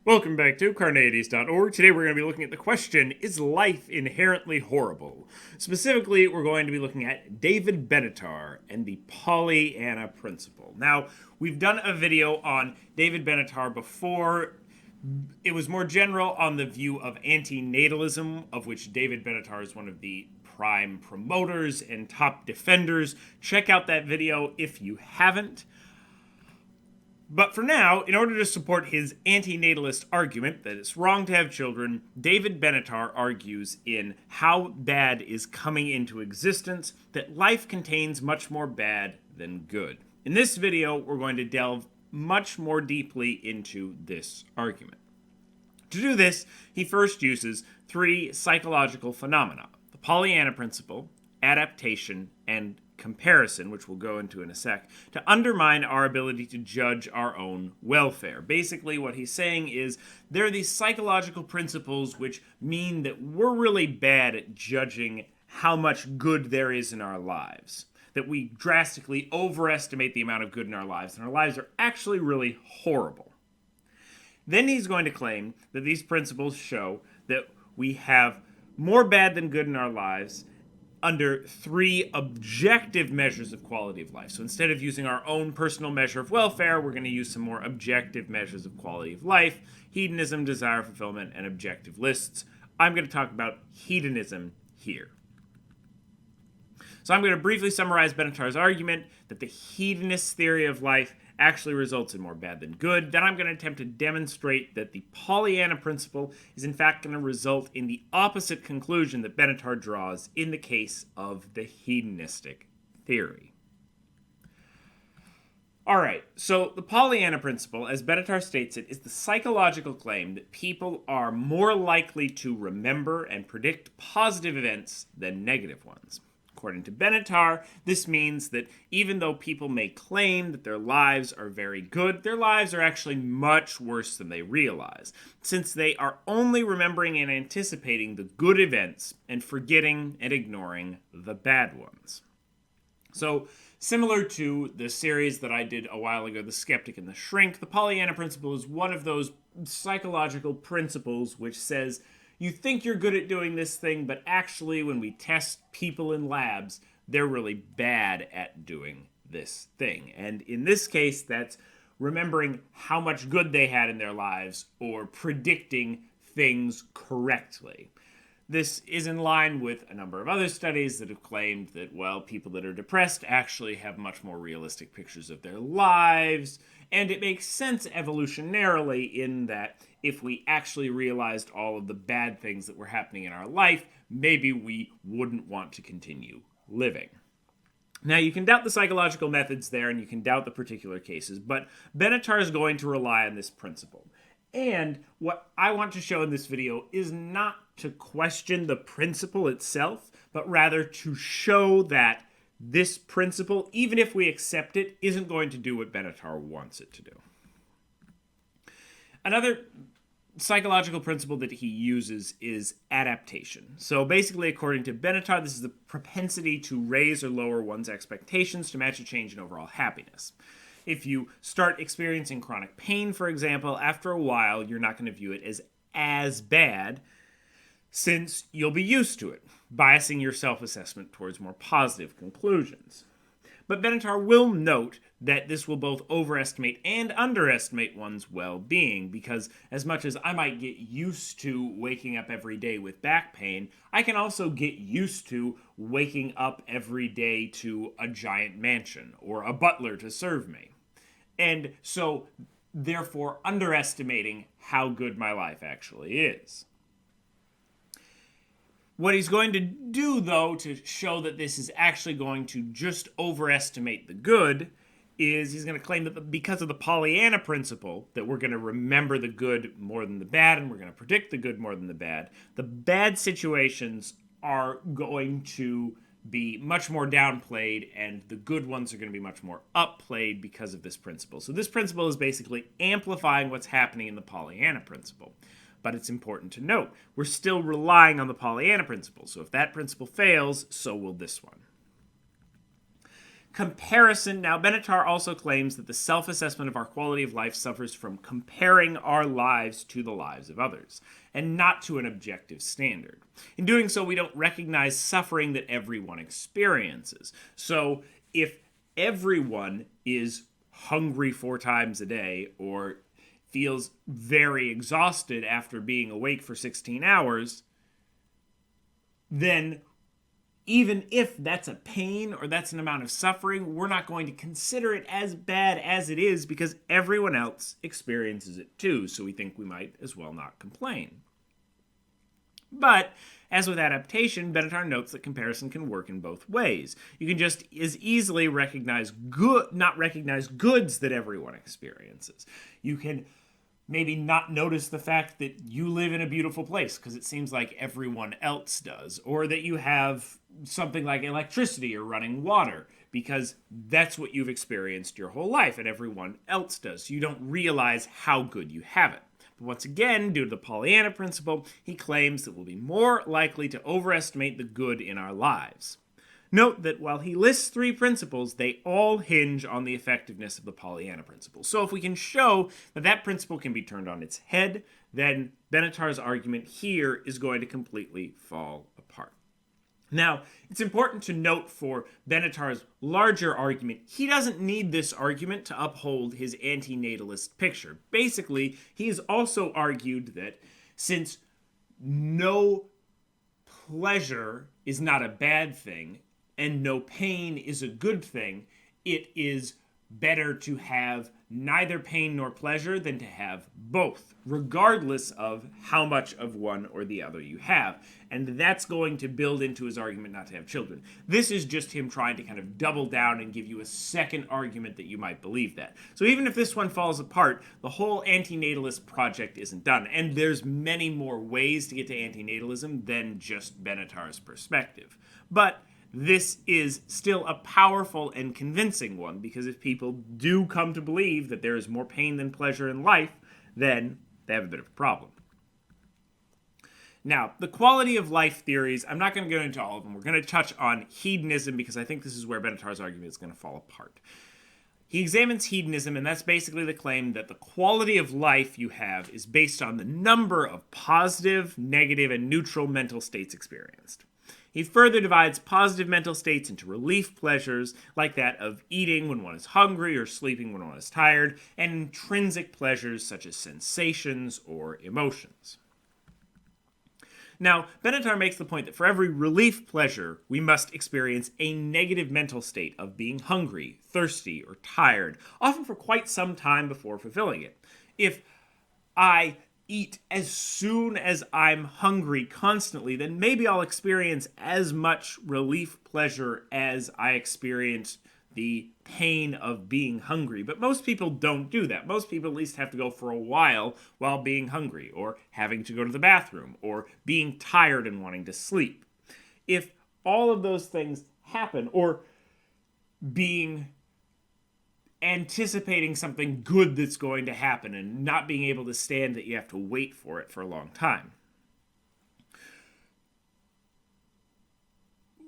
Welcome back to Carneades.org. Today we're going to be looking at the question, is life inherently horrible? Specifically, we're going to be looking at David Benatar and the Pollyanna Principle. Now, we've done a video on David Benatar before. It was more general on the view of antinatalism, of which David Benatar is one of the prime promoters and top defenders. Check out that video if you haven't. But for now, in order to support his antinatalist argument that it's wrong to have children, David Benatar argues in How Bad is Coming into Existence that life contains much more bad than good. In this video, we're going to delve much more deeply into this argument. To do this, he first uses three psychological phenomena: the Pollyanna Principle, Adaptation, and comparison, which we'll go into in a sec, to undermine our ability to judge our own welfare. Basically, what he's saying is there are these psychological principles which mean that we're really bad at judging how much good there is in our lives, that we drastically overestimate the amount of good in our lives, and our lives are actually really horrible. Then he's going to claim that these principles show that we have more bad than good in our lives under three objective measures of quality of life. So instead of using our own personal measure of welfare, we're going to use some more objective measures of quality of life: hedonism, desire, fulfillment, and objective lists. I'm going to talk about hedonism here. So I'm going to briefly summarize Benatar's argument that the hedonist theory of life actually results in more bad than good. Then I'm going to attempt to demonstrate that the Pollyanna Principle is in fact going to result in the opposite conclusion that Benatar draws in the case of the hedonistic theory. Alright, so the Pollyanna Principle, as Benatar states it, is the psychological claim that people are more likely to remember and predict positive events than negative ones. According to Benatar, this means that even though people may claim that their lives are very good, their lives are actually much worse than they realize, since they are only remembering and anticipating the good events and forgetting and ignoring the bad ones. So, similar to the series that I did a while ago, The Skeptic and the Shrink, the Pollyanna Principle is one of those psychological principles which says, you think you're good at doing this thing, but actually when we test people in labs, they're really bad at doing this thing. And in this case, that's remembering how much good they had in their lives or predicting things correctly. This is in line with a number of other studies that have claimed that, well, people that are depressed actually have much more realistic pictures of their lives, and it makes sense evolutionarily in that if we actually realized all of the bad things that were happening in our life, maybe we wouldn't want to continue living. Now, you can doubt the psychological methods there, and you can doubt the particular cases, but Benatar is going to rely on this principle. And what I want to show in this video is not to question the principle itself, but rather to show that this principle, even if we accept it, isn't going to do what Benatar wants it to do. Another psychological principle that he uses is adaptation. So basically, according to Benatar, this is the propensity to raise or lower one's expectations to match a change in overall happiness. If you start experiencing chronic pain, for example, after a while, you're not going to view it as bad, since you'll be used to it, biasing your self-assessment towards more positive conclusions. But Benatar will note that this will both overestimate and underestimate one's well-being, because as much as I might get used to waking up every day with back pain, I can also get used to waking up every day to a giant mansion or a butler to serve me. And so, therefore, underestimating how good my life actually is. What he's going to do, though, to show that this is actually going to just overestimate the good, is he's going to claim that because of the Pollyanna Principle, that we're going to remember the good more than the bad, and we're going to predict the good more than the bad situations are going to be much more downplayed, and the good ones are going to be much more upplayed because of this principle. So this principle is basically amplifying what's happening in the Pollyanna Principle. But it's important to note, we're still relying on the Pollyanna Principle. So if that principle fails, so will this one. Comparison. Now, Benatar also claims that the self-assessment of our quality of life suffers from comparing our lives to the lives of others, and not to an objective standard. In doing so, we don't recognize suffering that everyone experiences. So, if everyone is hungry 4 times a day, or feels very exhausted after being awake for 16 hours, then even if that's a pain or that's an amount of suffering, we're not going to consider it as bad as it is because everyone else experiences it too, so we think we might as well not complain. But, as with adaptation, Benatar notes that comparison can work in both ways. You can just as easily not recognize goods that everyone experiences. You can maybe not notice the fact that you live in a beautiful place because it seems like everyone else does, or that you have something like electricity or running water because that's what you've experienced your whole life and everyone else does. You don't realize how good you have it. But once again, due to the Pollyanna Principle, he claims that we'll be more likely to overestimate the good in our lives. Note that while he lists 3 principles, they all hinge on the effectiveness of the Pollyanna Principle. So if we can show that that principle can be turned on its head, then Benatar's argument here is going to completely fall apart. Now, it's important to note for Benatar's larger argument, he doesn't need this argument to uphold his antinatalist picture. Basically, he has also argued that since no pleasure is not a bad thing, and no pain is a good thing, it is better to have neither pain nor pleasure than to have both, regardless of how much of one or the other you have. And that's going to build into his argument not to have children. This is just him trying to kind of double down and give you a second argument that you might believe that. So even if this one falls apart, the whole antinatalist project isn't done. And there's many more ways to get to antinatalism than just Benatar's perspective. But this is still a powerful and convincing one, because if people do come to believe that there is more pain than pleasure in life, then they have a bit of a problem. Now, the quality of life theories, I'm not going to go into all of them. We're going to touch on hedonism because I think this is where Benatar's argument is going to fall apart. He examines hedonism, and that's basically the claim that the quality of life you have is based on the number of positive, negative, and neutral mental states experienced. He further divides positive mental states into relief pleasures, like that of eating when one is hungry or sleeping when one is tired, and intrinsic pleasures such as sensations or emotions. Now, Benatar makes the point that for every relief pleasure, we must experience a negative mental state of being hungry, thirsty, or tired, often for quite some time before fulfilling it. If I eat as soon as I'm hungry constantly, then maybe I'll experience as much relief pleasure as I experience the pain of being hungry. But most people don't do that. Most people at least have to go for a while being hungry, or having to go to the bathroom, or being tired and wanting to sleep. If all of those things happen, or anticipating something good that's going to happen and not being able to stand that you have to wait for it for a long time.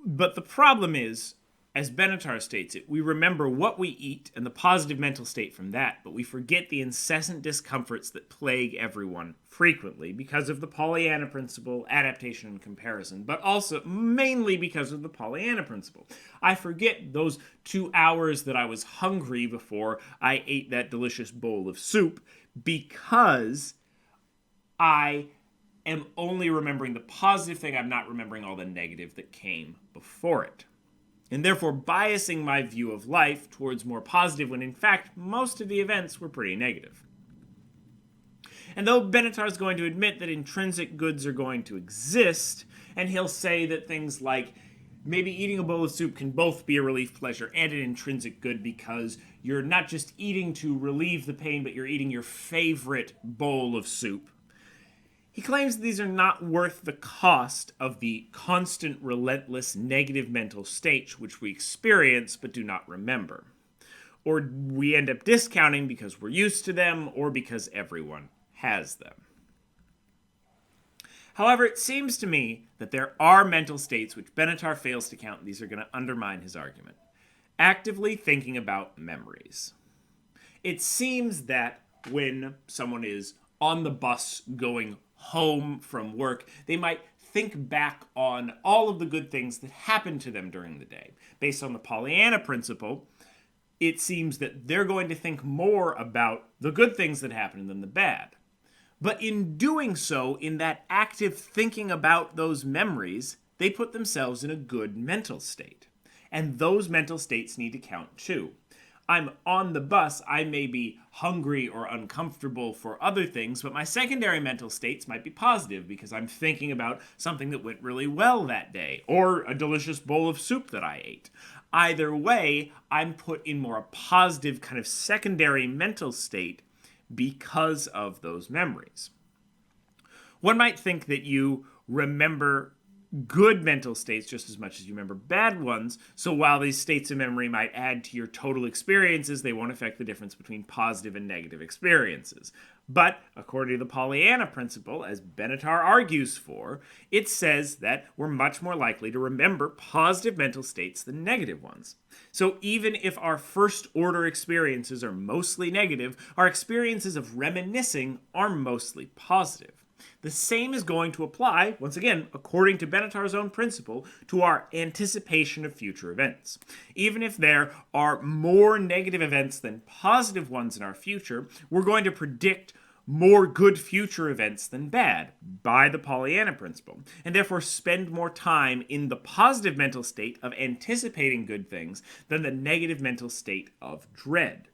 But the problem is, as Benatar states it, we remember what we eat and the positive mental state from that, but we forget the incessant discomforts that plague everyone frequently because of the Pollyanna Principle, adaptation, and comparison, but also mainly because of the Pollyanna Principle. I forget those 2 hours that I was hungry before I ate that delicious bowl of soup because I am only remembering the positive thing. I'm not remembering all the negative that came before it, and therefore biasing my view of life towards more positive when in fact most of the events were pretty negative. And though Benatar is going to admit that intrinsic goods are going to exist, and he'll say that things like maybe eating a bowl of soup can both be a relief pleasure and an intrinsic good because you're not just eating to relieve the pain, but you're eating your favorite bowl of soup, he claims these are not worth the cost of the constant, relentless, negative mental states which we experience but do not remember. Or we end up discounting because we're used to them or because everyone has them. However, it seems to me that there are mental states which Benatar fails to count, and these are going to undermine his argument. actively thinking about memories. It seems that when someone is on the bus going home from work, they might think back on all of the good things that happened to them during the day. Based on the Pollyanna Principle, it seems that they're going to think more about the good things that happened than the bad. But in doing so, in that active thinking about those memories, they put themselves in a good mental state. And those mental states need to count too. I'm on the bus, I may be hungry or uncomfortable for other things, but my secondary mental states might be positive because I'm thinking about something that went really well that day, or a delicious bowl of soup that I ate. Either way, I'm put in more a positive kind of secondary mental state because of those memories. One might think that you remember good mental states just as much as you remember bad ones, so while these states of memory might add to your total experiences, they won't affect the difference between positive and negative experiences. But, according to the Pollyanna Principle, as Benatar argues for, it says that we're much more likely to remember positive mental states than negative ones. So even if our first-order experiences are mostly negative, our experiences of reminiscing are mostly positive. The same is going to apply, once again, according to Benatar's own principle, to our anticipation of future events. Even if there are more negative events than positive ones in our future, we're going to predict more good future events than bad by the Pollyanna Principle, and therefore spend more time in the positive mental state of anticipating good things than the negative mental state of dread.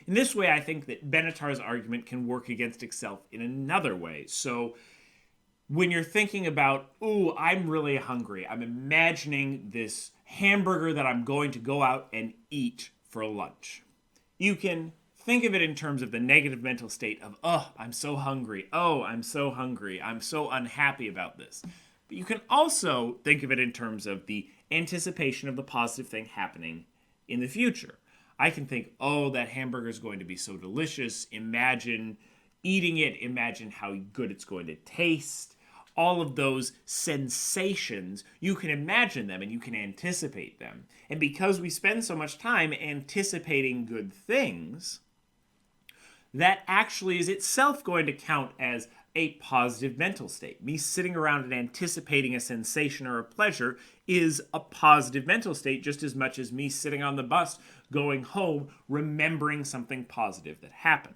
In this way, I think that Benatar's argument can work against itself in another way. So when you're thinking about, ooh, I'm really hungry, I'm imagining this hamburger that I'm going to go out and eat for lunch. You can think of it in terms of the negative mental state of, oh, I'm so hungry, I'm so unhappy about this. But you can also think of it in terms of the anticipation of the positive thing happening in the future. I can think, oh, that hamburger is going to be so delicious. Imagine eating it. Imagine how good it's going to taste. All of those sensations, you can imagine them and you can anticipate them. And because we spend so much time anticipating good things, that actually is itself going to count as a positive mental state. Me sitting around and anticipating a sensation or a pleasure is a positive mental state just as much as me sitting on the bus going home remembering something positive that happened.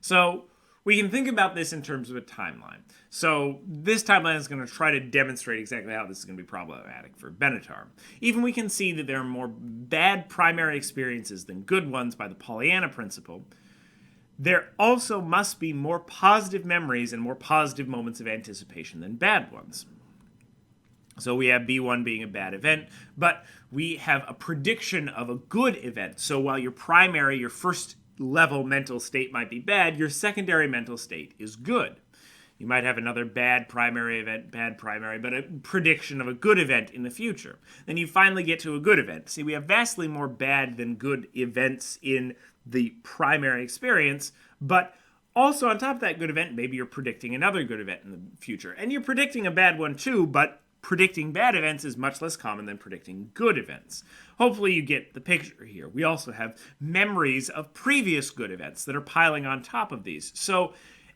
So we can think about this in terms of a timeline. So this timeline is going to try to demonstrate exactly how this is going to be problematic for Benatar. Even we can see that there are more bad primary experiences than good ones by the Pollyanna Principle. There also must be more positive memories and more positive moments of anticipation than bad ones. So we have B1 being a bad event, but we have a prediction of a good event. So while your first level mental state might be bad, your secondary mental state is good. You might have another bad primary event, but a prediction of a good event in the future. Then you finally get to a good event. See, we have vastly more bad than good events in the primary experience, but also on top of that good event, maybe you're predicting another good event in the future. And you're predicting a bad one too, but predicting bad events is much less common than predicting good events. Hopefully you get the picture here. We also have memories of previous good events that are piling on top of these. So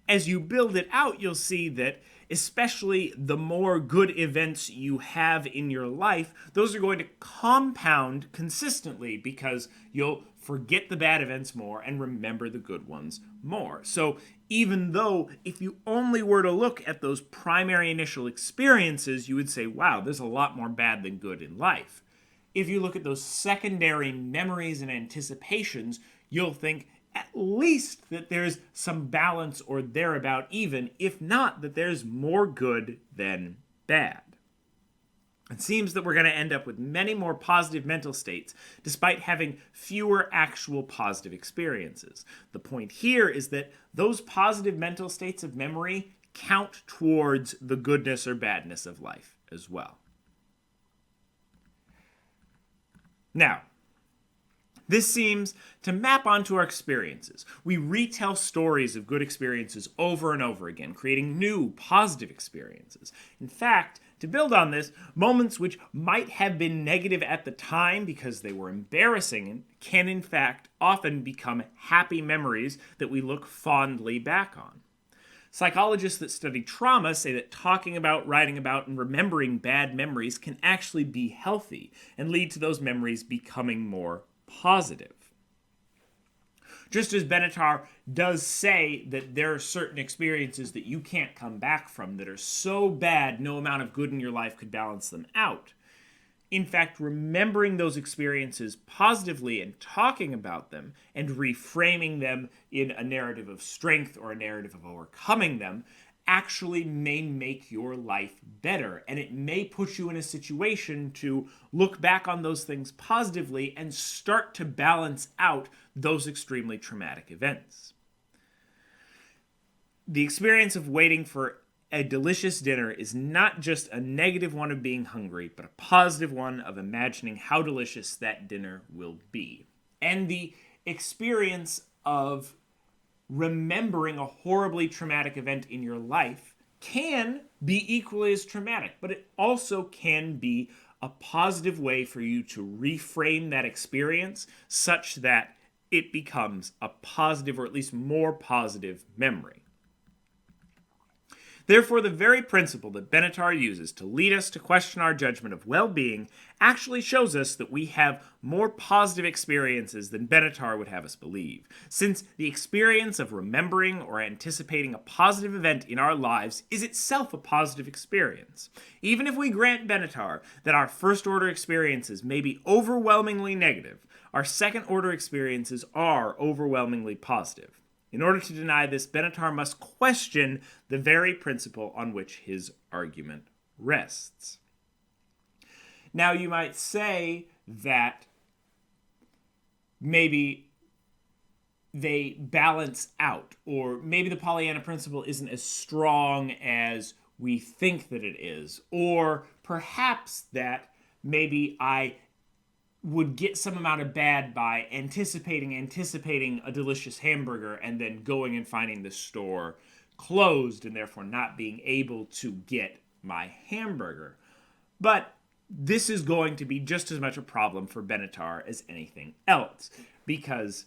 as you build it out, you'll see that especially the more good events you have in your life, those are going to compound consistently because you'll forget the bad events more and remember the good ones more. So even though if you only were to look at those primary initial experiences, you would say, wow, there's a lot more bad than good in life. If you look at those secondary memories and anticipations, you'll think at least that there's some balance or thereabout even, if not that there's more good than bad. It seems that we're going to end up with many more positive mental states despite having fewer actual positive experiences. The point here is that those positive mental states of memory count towards the goodness or badness of life as well. Now, this seems to map onto our experiences. We retell stories of good experiences over and over again, creating new positive experiences. In fact, To build on this, moments which might have been negative at the time because they were embarrassing can in fact often become happy memories that we look fondly back on. Psychologists that study trauma say that talking about, writing about, and remembering bad memories can actually be healthy and lead to those memories becoming more positive. Just as Benatar does say that there are certain experiences that you can't come back from that are so bad no amount of good in your life could balance them out. In fact, remembering those experiences positively and talking about them and reframing them in a narrative of strength or a narrative of overcoming them actually may make your life better. And it may put you in a situation to look back on those things positively and start to balance out those extremely traumatic events. The experience of waiting for a delicious dinner is not just a negative one of being hungry, but a positive one of imagining how delicious that dinner will be. And the experience of remembering a horribly traumatic event in your life can be equally as traumatic, but it also can be a positive way for you to reframe that experience such that it becomes a positive or at least more positive memory. Therefore, the very principle that Benatar uses to lead us to question our judgment of well-being actually shows us that we have more positive experiences than Benatar would have us believe, since the experience of remembering or anticipating a positive event in our lives is itself a positive experience. Even if we grant Benatar that our first-order experiences may be overwhelmingly negative, our second-order experiences are overwhelmingly positive. In order to deny this, Benatar must question the very principle on which his argument rests. Now, you might say that maybe they balance out, or maybe the Pollyanna Principle isn't as strong as we think that it is, or perhaps that maybe I would get some amount of bad by anticipating a delicious hamburger and then going and finding the store closed and therefore not being able to get my hamburger. But this is going to be just as much a problem for Benatar as anything else, because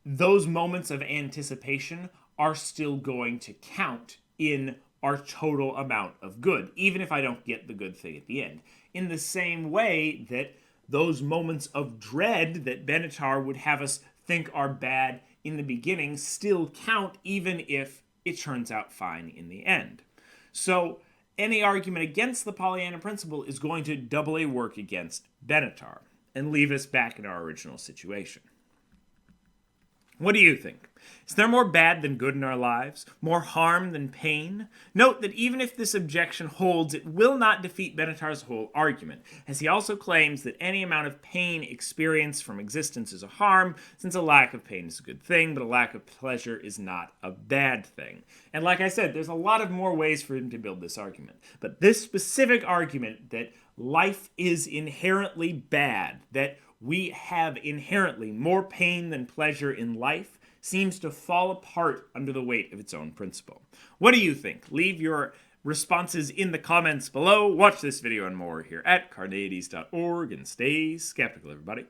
those moments of anticipation are still going to count in our total amount of good, even if I don't get the good thing at the end. In the same way that those moments of dread that Benatar would have us think are bad in the beginning still count, even if it turns out fine in the end. So any argument against the Pollyanna Principle is going to doubly work against Benatar and leave us back in our original situation. What do you think? Is there more bad than good in our lives? More harm than pain? Note that even if this objection holds, it will not defeat Benatar's whole argument, as he also claims that any amount of pain experienced from existence is a harm, since a lack of pain is a good thing, but a lack of pleasure is not a bad thing. And like I said, there's a lot of more ways for him to build this argument. But this specific argument that life is inherently bad, that we have inherently more pain than pleasure in life, seems to fall apart under the weight of its own principle. What do you think? Leave your responses in the comments below. Watch this video and more here at Carneades.org, and stay skeptical, everybody.